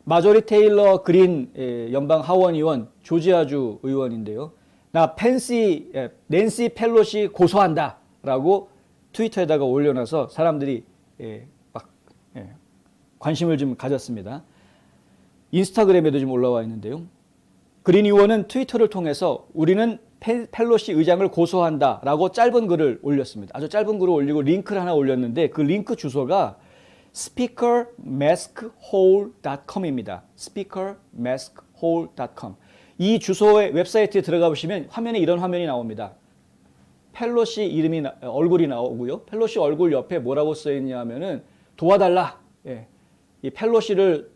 마조리 테일러 그린 연방 하원 의원, 조지아주 의원인데요. 나 낸시 펠로시 고소한다라고 트위터에다가 올려놔서 사람들이 막 관심을 좀 가졌습니다. 인스타그램에도 좀 올라와 있는데요. 그린 의원은 트위터를 통해서 우리는 펠로시 의장을 고소한다라고 짧은 글을 올렸습니다. 아주 짧은 글을 올리고 링크를 하나 올렸는데 그 링크 주소가 speakermaskhole.com입니다. speakermaskhole.com. 이 주소의 웹사이트에 들어가 보시면 화면에 이런 화면이 나옵니다. 펠로시 이름이 얼굴이 나오고요. 펠로시 얼굴 옆에 뭐라고 써 있냐 하면은 도와달라. 이 펠로시를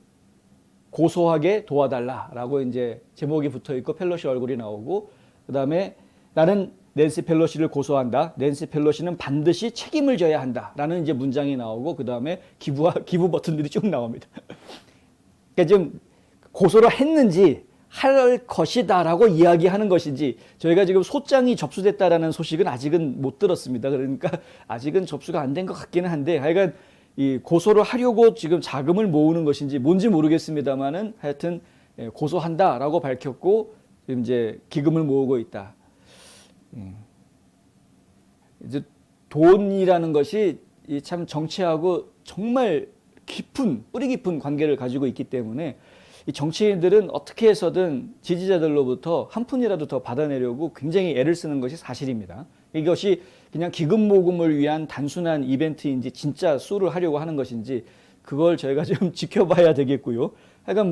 고소하게 도와달라라고 이제 제목이 붙어 있고 펠로시 얼굴이 나오고 그다음에 나는 낸시 펠로시를 고소한다. 낸시 펠로시는 반드시 책임을 져야 한다라는 이제 문장이 나오고 그다음에 기부 버튼들이 쭉 나옵니다. 그러니까 좀 고소를 했는지 할 것이다라고 이야기하는 것인지 저희가 지금 소장이 접수됐다라는 소식은 아직은 못 들었습니다. 그러니까 아직은 접수가 안 된 것 같기는 한데 하여간 이 고소를 하려고 지금 자금을 모으는 것인지 뭔지 모르겠습니다만은 하여튼 고소한다라고 밝혔고 지금 이제 기금을 모으고 있다. 이제 돈이라는 것이 참 정치하고 정말 뿌리 깊은 관계를 가지고 있기 때문에 이 정치인들은 어떻게 해서든 지지자들로부터 한 푼이라도 더 받아내려고 굉장히 애를 쓰는 것이 사실입니다. 이것이 그냥 기금 모금을 위한 단순한 이벤트인지 진짜 수를 하려고 하는 것인지 그걸 저희가 좀 지켜봐야 되겠고요. 하여간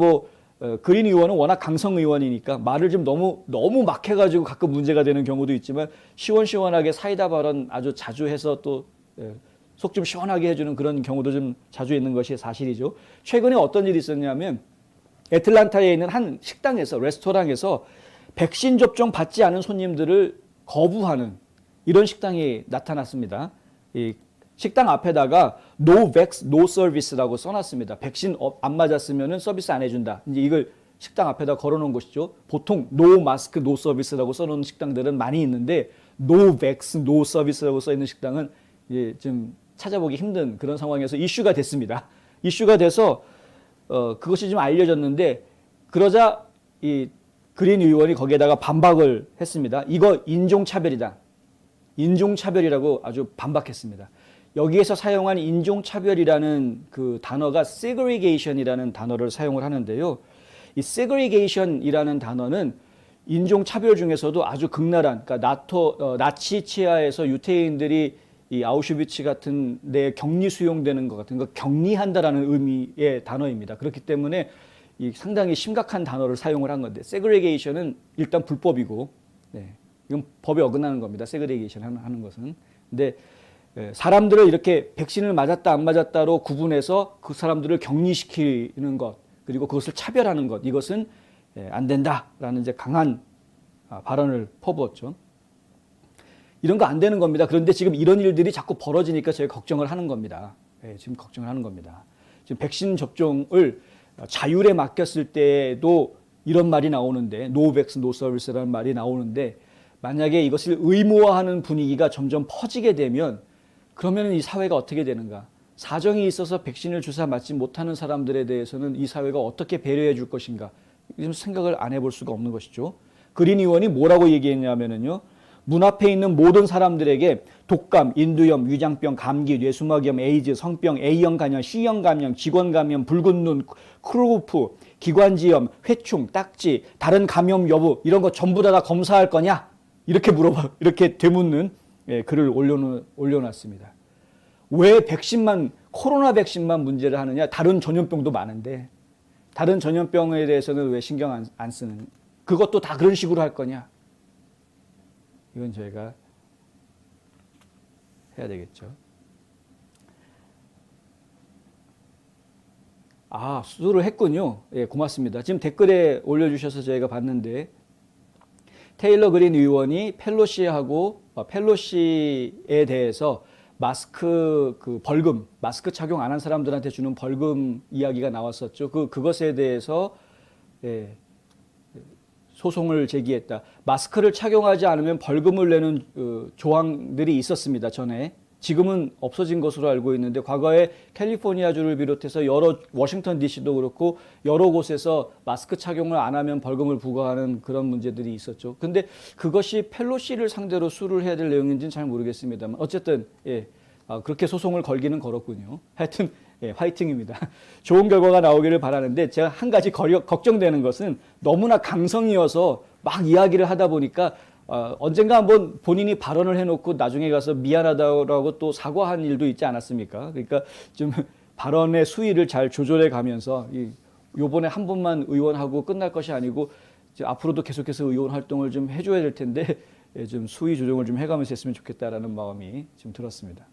그린 의원은 워낙 강성 의원이니까 말을 좀 너무 막 해가지고 가끔 문제가 되는 경우도 있지만 시원시원하게 사이다 발언 아주 자주 해서 또 속 좀 시원하게 해주는 그런 경우도 좀 자주 있는 것이 사실이죠. 최근에 어떤 일이 있었냐면 애틀란타에 있는 한 식당에서 레스토랑에서 백신 접종 받지 않은 손님들을 거부하는 이런 식당이 나타났습니다. 이 식당 앞에다가 No Vax, No Service라고 써놨습니다. 백신 안 맞았으면 서비스 안 해준다. 이제 이걸 식당 앞에다 걸어놓은 것이죠. 보통 No Mask, No Service라고 써놓은 식당들은 많이 있는데 No Vax, No Service라고 써있는 식당은 좀 찾아보기 힘든 그런 상황에서 이슈가 됐습니다. 이슈가 돼서 그것이 좀 알려졌는데 그러자 이 그린 의원이 거기에다가 반박을 했습니다. 이거 인종차별이다. 인종차별이라고 아주 반박했습니다. 여기에서 사용한 인종차별이라는 그 단어가 segregation이라는 단어를 사용을 하는데요. 이 segregation이라는 단어는 인종차별 중에서도 아주 극렬한, 그러니까 나치 치하에서 유태인들이 이 아우슈비츠 같은 데 격리 수용되는 것 같은 거 격리한다라는 의미의 단어입니다. 그렇기 때문에 이 상당히 심각한 단어를 사용을 한 건데 segregation은 일단 불법이고 이건 법에 어긋나는 겁니다. 세그레게이션 하는 것은. 근데 사람들을 이렇게 백신을 맞았다 안 맞았다로 구분해서 그 사람들을 격리시키는 것 그리고 그것을 차별하는 것 이것은 안 된다라는 이제 강한 발언을 퍼부었죠. 이런 거 안 되는 겁니다. 그런데 지금 이런 일들이 자꾸 벌어지니까 저희가 걱정을 하는 겁니다. 지금 걱정을 하는 겁니다. 지금 백신 접종을 자율에 맡겼을 때도 이런 말이 나오는데 No Vax, No Service라는 말이 나오는데 만약에 이것을 의무화하는 분위기가 점점 퍼지게 되면 그러면 이 사회가 어떻게 되는가? 사정이 있어서 백신을 주사 맞지 못하는 사람들에 대해서는 이 사회가 어떻게 배려해 줄 것인가? 좀 생각을 안 해볼 수가 없는 것이죠. 그린 의원이 뭐라고 얘기했냐면요. 문 앞에 있는 모든 사람들에게 독감, 인두염, 위장병, 감기, 뇌수막염, 에이즈, 성병, A형 감염, C형 감염, 직원 감염, 붉은 눈, 크루프, 기관지염, 회충, 딱지, 다른 감염 여부 이런 거 전부 다 검사할 거냐? 이렇게 되묻는 글을 올려놨습니다. 왜 코로나 백신만 문제를 하느냐? 다른 전염병도 많은데 다른 전염병에 대해서는 왜 신경 안 쓰는? 그것도 다 그런 식으로 할 거냐? 이건 저희가 해야 되겠죠. 수술을 했군요. 고맙습니다. 지금 댓글에 올려주셔서 저희가 봤는데 테일러 그린 의원이 펠로시에 대해서 마스크 마스크 착용 안 한 사람들한테 주는 벌금 이야기가 나왔었죠. 그것에 대해서 소송을 제기했다. 마스크를 착용하지 않으면 벌금을 내는 조항들이 있었습니다. 전에 지금은 없어진 것으로 알고 있는데 과거에 캘리포니아주를 비롯해서 여러 워싱턴 DC도 그렇고 여러 곳에서 마스크 착용을 안 하면 벌금을 부과하는 그런 문제들이 있었죠. 근데 그것이 펠로시를 상대로 수를 해야 될 내용인지는 잘 모르겠습니다만 어쨌든 예, 그렇게 소송을 걸기는 걸었군요. 하여튼 예, 화이팅입니다. 좋은 결과가 나오기를 바라는데 제가 한 가지 걱정되는 것은 너무나 강성이어서 막 이야기를 하다 보니까 언젠가 한번 본인이 발언을 해놓고 나중에 가서 미안하다고 또 사과한 일도 있지 않았습니까? 그러니까 좀 발언의 수위를 잘 조절해 가면서 요번에 한 번만 의원하고 끝날 것이 아니고 앞으로도 계속해서 의원 활동을 좀 해줘야 될 텐데 좀 수위 조정을 좀 해가면서 했으면 좋겠다라는 마음이 좀 들었습니다.